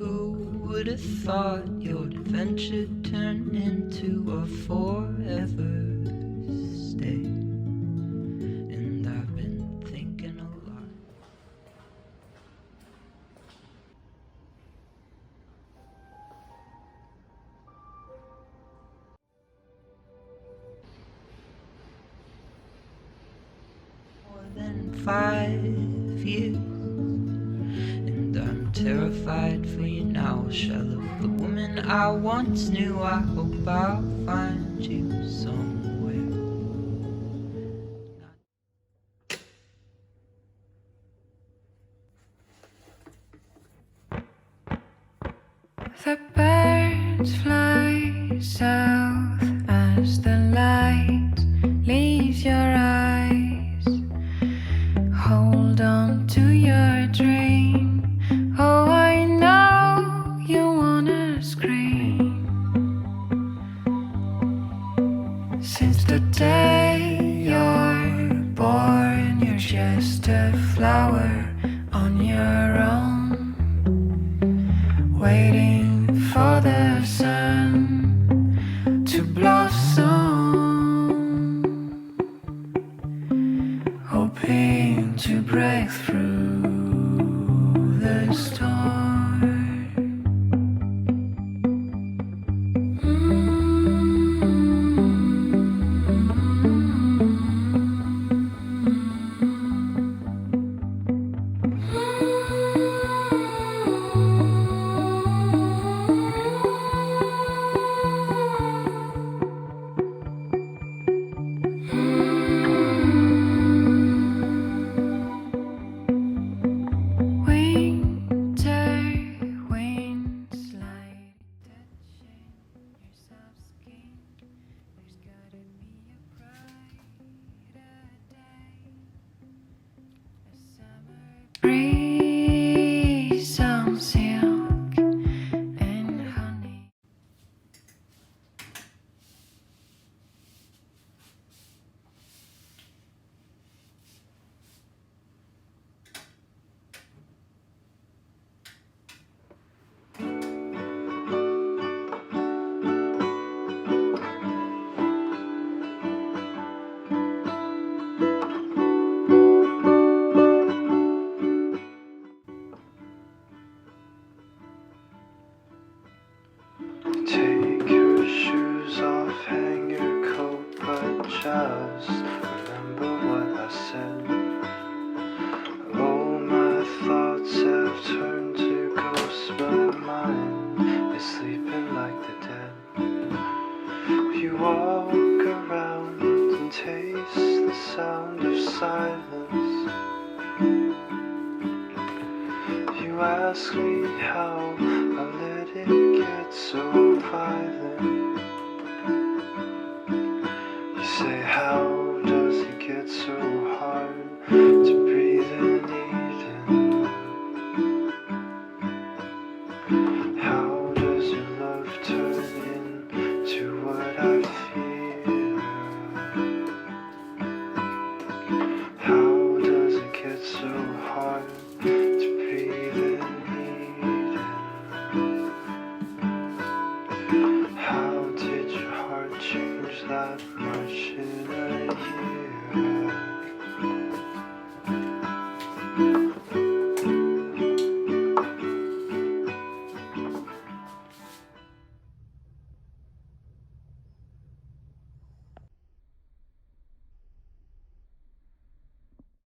Would have thought your adventure turned into a forever stay? And I've been thinking a lot. More than 5 years, and I'm terrified for you now. Shell of the woman I once knew. I hope I'll find you somewhere. The birds fly south as the light leaves your eyes. Hold on to your dream. Oh, I know you wanna scream. Since the day you're born, you're just a flower on your own, waiting for the sun to blossom, hoping to break through the storm. Breeze, some silk and honey. Take your shoes off, hang your coat, but just remember what I said. Oh, my thoughts have turned to ghosts, but mine is sleeping like the dead. You walk around and taste the sound of silence. You ask me how I let it get so violent. You say, how does it get so hard to breathe in Eden? How